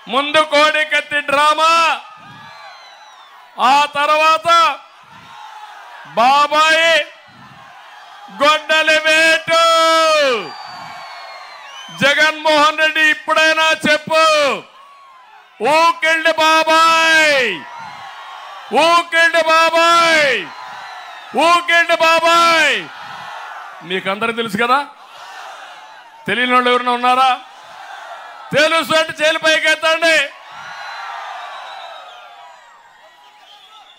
ముందు కోడికత్తి డ్రామా, ఆ తర్వాత బాబాయి గొడ్డలి వేటు. జగన్మోహన్ రెడ్డి ఇప్పుడైనా చెప్పు, ఊకిండి బాబాయ్, ఊకిండి బాబాయ్, ఊకిండి బాబాయ్. మీకందరూ తెలుసు కదా, తెలియని వాళ్ళు ఎవరైనా ఉన్నారా? తెలుసు అంటే చేలు పైకెత్తండి.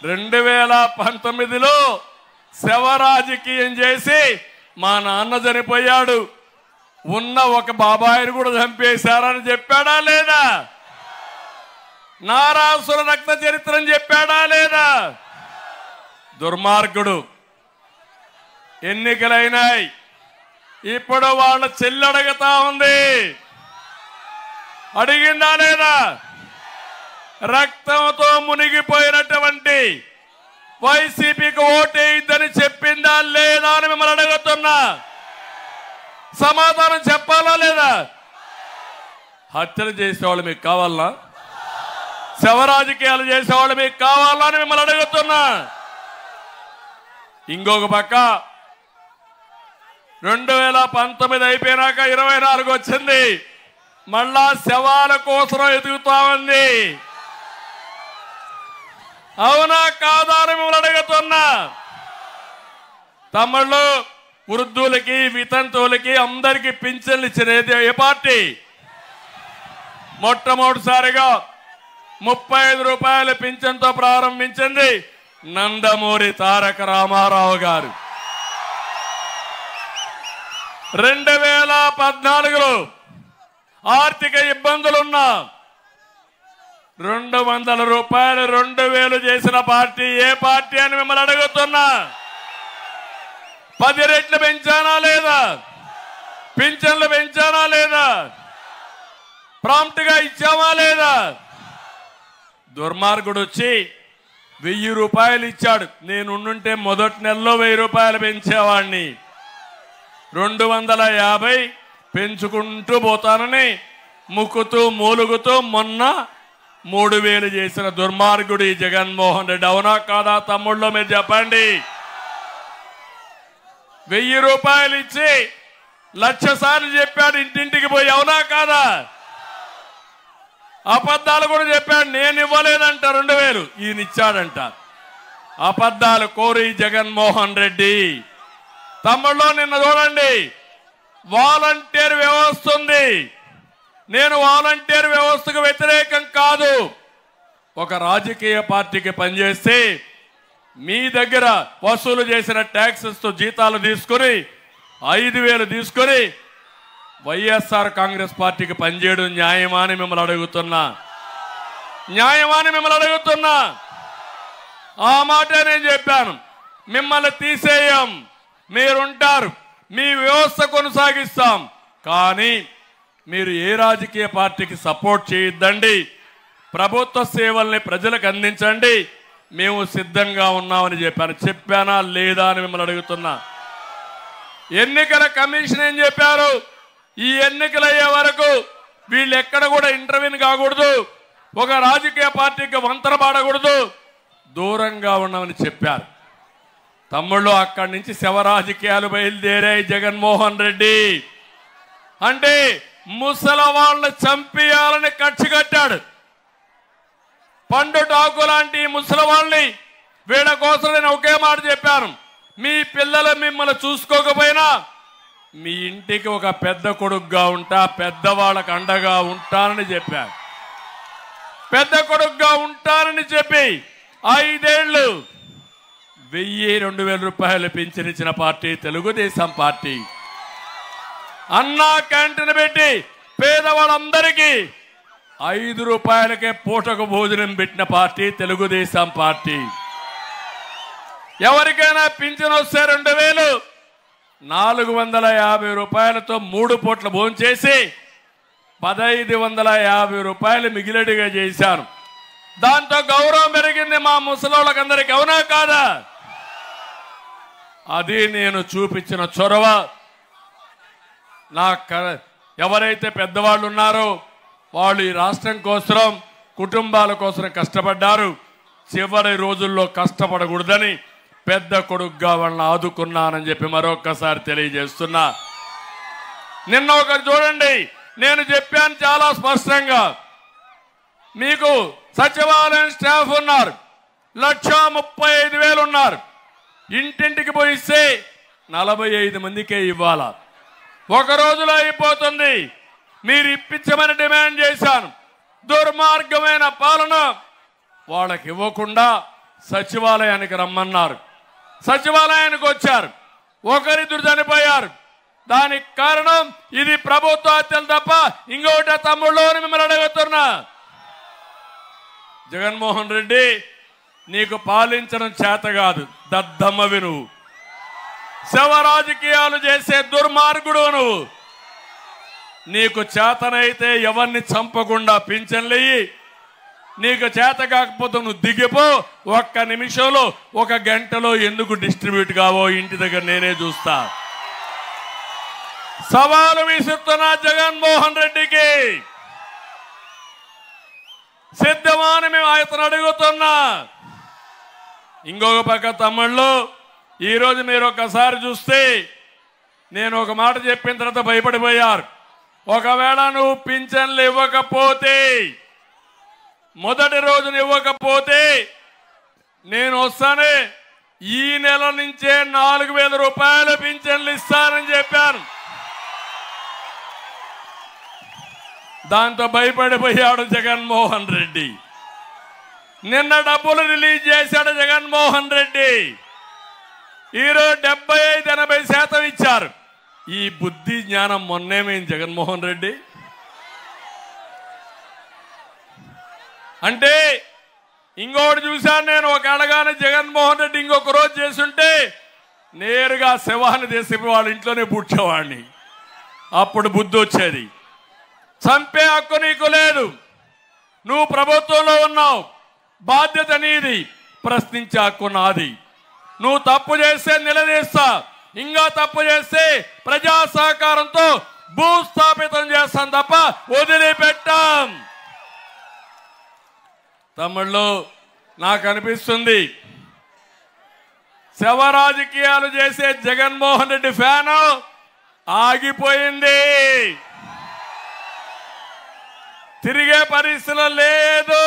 2019లో శవ రాజకీయం చేసి మా నాన్న చనిపోయాడు, ఉన్న ఒక బాబాయిని కూడా చంపేశారని చెప్పాడా లేదా? నారాసుర రక్త చరిత్రని చెప్పాడా లేదా? దుర్మార్గుడు. ఎన్నికలైనాయి, ఇప్పుడు వాళ్ళ చెల్లి అడుగుతా ఉంది, అడిగిందా లేదా? రక్తంతో మునిగిపోయినటువంటి వైసీపీకి ఓటేయిద్దని చెప్పిందా లేదా అని మిమ్మల్ని అడుగుతున్నా. సమాధానం చెప్పాలా లేదా? హత్యలు చేసేవాళ్ళు మీకు కావాలా? శవ రాజకీయాలు చేసేవాళ్ళు మీకు కావాలా అని మిమ్మల్ని అడుగుతున్నా. ఇంకొక పక్క 2019 అయిపోయినాక 24 వచ్చింది, మళ్ళా శవాల కోసం ఎదుగుతా ఉంది. అవునా కాదా అని మిమ్మల్ని అడుగుతున్నా. తమిళ్ళు వృద్ధులకి వితంతువులకి అందరికీ పింఛన్లు ఇచ్చినది ఏ పార్టీ? మొట్టమొదటిసారిగా 35 రూపాయల పింఛన్తో ప్రారంభించింది నందమూరి తారక రామారావు గారు. 2014లో ఆర్థిక ఇబ్బందులున్నా 200 రూపాయలు 2000 చేసిన పార్టీ ఏ పార్టీ అని మిమ్మల్ని అడుగుతున్నా. 10 రెట్లు పెంచానా లేదా? పింఛన్లు పెంచానా లేదా? ప్రాంప్ట్ గా ఇచ్చామా లేదా? దుర్మార్గుడు వచ్చి 1000 రూపాయలు ఇచ్చాడు, నేనుంటే మొదటి నెలలో 1000 రూపాయలు పెంచేవాడిని, 250 పెంచుకుంటూ పోతానని ముక్కుతూ మూలుగుతూ మొన్న 3000 చేసిన దుర్మార్గుడు ఈ జగన్మోహన్ రెడ్డి. అవునా కాదా తమ్ముళ్ళు? మీరు చెప్పండి. 1000 రూపాయలు ఇచ్చి 1,00,000 సార్లు చెప్పాడు ఇంటింటికి పోయి, అవునా కాదా? అబద్ధాలు కూడా చెప్పాడు, నేను ఇవ్వలేదంట 2000, ఈయన ఇచ్చాడంట. అబద్ధాలు కోరి జగన్మోహన్ రెడ్డి. తమ్ముళ్ళు నిన్న చూడండి, వాలంటీర్ వ్యవస్థ ఉంది. నేను వాలంటీర్ వ్యవస్థకు వ్యతిరేకం కాదు. ఒక రాజకీయ పార్టీకి పనిచేస్తే మీ దగ్గర వసూలు చేసిన ట్యాక్సెస్ తో జీతాలు తీసుకుని 5,000 తీసుకుని వైఎస్ఆర్ కాంగ్రెస్ పార్టీకి పనిచేయడం న్యాయమా అని మిమ్మల్ని అడుగుతున్నా. న్యాయమా అని మిమ్మల్ని అడుగుతున్నా. ఆ మాటే నేను చెప్పాను. మిమ్మల్ని తీసేయం, మీరుంటారు, మీ వ్యవస్థ కొనసాగిస్తాం, కానీ మీరు ఏ రాజకీయ పార్టీకి సపోర్ట్ చేయొద్దండి, ప్రభుత్వ సేవల్ని ప్రజలకు అందించండి, మేము సిద్ధంగా ఉన్నామని చెప్పాను. చెప్పానా లేదా అని మిమ్మల్ని అడుగుతున్నా. ఎన్నికల కమిషన్ ఏం చెప్పారు? ఈ ఎన్నికలు అయ్యే వరకు వీళ్ళు ఎక్కడ కూడా ఇంటర్వ్యూని కాకూడదు, ఒక రాజకీయ పార్టీకి వంతన పాడకూడదు, దూరంగా ఉన్నామని చెప్పారు. తమ్ముళ్ళు అక్కడి నుంచి శవ రాజకీయాలు బయలుదేరాయి. జగన్మోహన్ రెడ్డి అంటే ముసలి వాళ్ళని చంపేయాలని కక్ష కట్టాడు. పండు టాకు లాంటి ముసలి వాళ్ళని వీళ్ళ కోసం నేను ఒకే మాట చెప్పాను, మీ పిల్లలు మిమ్మల్ని చూసుకోకపోయినా మీ ఇంటికి ఒక పెద్ద కొడుకుగా ఉంటా, పెద్దవాళ్ళకు అండగా ఉంటానని చెప్పాను. పెద్ద కొడుకుగా ఉంటానని చెప్పి 5 ఏళ్ళు 1000-2000 రూపాయలు పింఛనిచ్చిన పార్టీ తెలుగుదేశం పార్టీ. అన్నా క్యాంటీన్ పెట్టి పేదవాళ్ళందరికీ 5 రూపాయలకే పూటకు భోజనం పెట్టిన పార్టీ తెలుగుదేశం పార్టీ. ఎవరికైనా పింఛన్ వస్తే 2000 450 రూపాయలతో 3 పూట్ల భోజనం చేసి 1550 రూపాయలు మిగిలిడిగా చేశాను. దాంతో గౌరవం పెరిగింది మా ముసలోళ్ళకందరికీ. అవునా కాదా? అది నేను చూపించిన చొరవ. ఎవరైతే పెద్దవాళ్ళు ఉన్నారో వాళ్ళు ఈ రాష్ట్రం కోసం కుటుంబాల కోసం కష్టపడ్డారు. చివరి రోజుల్లో కష్టపడకూడదని పెద్ద కొడుకుగా వాళ్ళని ఆదుకున్నానని చెప్పి మరొక్కసారి తెలియజేస్తున్నా. నిన్న ఒకరు చూడండి, నేను చెప్పాను చాలా స్పష్టంగా, మీకు సచివాలయం స్టాఫ్ ఉన్నారు, 1,35,000 ఉన్నారు. ఇంటింటికి పోయిస్తే 45 మందికే ఇవ్వాలా. ఒక రోజులో అయిపోతుంది. మీరు ఇప్పించమని డిమాండ్ చేశాను. దుర్మార్గమైన పాలన వాళ్ళకి ఇవ్వకుండా సచివాలయానికి రమ్మన్నారు. సచివాలయానికి వచ్చారు, ఒకరిద్దరు చనిపోయారు. దానికి కారణం ఇది ప్రభుత్వ హత్యలు తప్ప ఇంకొకటి తమ్ముళ్ళు మిమ్మల్ని అడుగుతున్నా. జగన్మోహన్ రెడ్డి, నీకు పాలించడం చేత కాదు, దద్దమ్మవి నువ్వు. శవ రాజకీయాలు చేసే దుర్మార్గుడు నువ్వు. నీకు చేతనైతే ఎవరిని చంపకుండా పింఛన్లయ్యి, నీకు చేత కాకపోతే నువ్వు దిగిపో. 1 నిమిషంలో 1 గంటలో ఎందుకు డిస్ట్రిబ్యూట్ కావో ఇంటి దగ్గర నేనే చూస్తా. సవాలు విసురుతున్నా జగన్మోహన్ రెడ్డికి. సిద్ధమాని మేము అతను అడుగుతున్నా. ఇంకొక పక్క తమ్ముళ్ళు, ఈరోజు మీరు ఒకసారి చూస్తే నేను ఒక మాట చెప్పిన తర్వాత భయపడిపోయారు. ఒకవేళ నువ్వు పింఛన్లు ఇవ్వకపోతే, మొదటి రోజున ఇవ్వకపోతే నేను వస్తానే ఈ నెల నుంచే 4,000 రూపాయలు పింఛన్లు ఇస్తానని చెప్పాను. దాంతో భయపడిపోయాడు జగన్మోహన్ రెడ్డి. నిన్న డబ్బులు రిలీజ్ చేశాడు జగన్మోహన్ రెడ్డి. ఈరోజు 75-80% ఇచ్చారు. ఈ బుద్ధి జ్ఞానం మొన్నేమైంది జగన్మోహన్ రెడ్డి? అంటే ఇంకొకటి చూశాను నేను, ఒక అడగానే జగన్మోహన్ రెడ్డి ఇంకొక రోజు చేస్తుంటే నేరుగా శవాన్ని తీసి వాళ్ళ ఇంట్లోనే పుడ్చేవాడిని. అప్పుడు బుద్ధి వచ్చేది. చంపే హక్కు నీకు లేదు. నువ్వు ప్రభుత్వంలో ఉన్నావు, బాధ్యత నీది, ప్రశ్నించే హక్కు నాది. నువ్వు తప్పు చేస్తే నిలదీస్తా, ఇంకా తప్పు చేస్తే ప్రజా సహకారంతో భూస్థాపితం చేస్తాం తప్ప వదిలిపెట్టాం. తమ్ముళ్ళు, నాకు అనిపిస్తుంది శవ రాజకీయాలు చేసే జగన్మోహన్ రెడ్డి ఫ్యాను ఆగిపోయింది. తిరిగే పరిస్థితులు లేదు.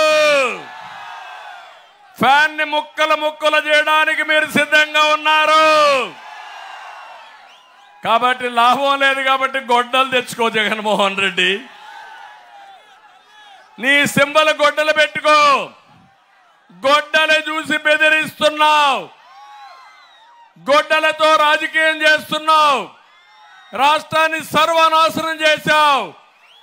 ఫ్యాన్ ని ముక్కలు చేయడానికి మీరు సిద్ధంగా ఉన్నారు. కాబట్టి లాభం లేదు. కాబట్టి గొడ్డలు తెచ్చుకో జగన్మోహన్ రెడ్డి. నీ సింబల్ గొడ్డలు పెట్టుకో. గొడ్డలు చూసి బెదిరిస్తున్నావు, గొడ్డలతో రాజకీయం చేస్తున్నావు, రాష్ట్రాన్ని సర్వనాశనం చేశావు.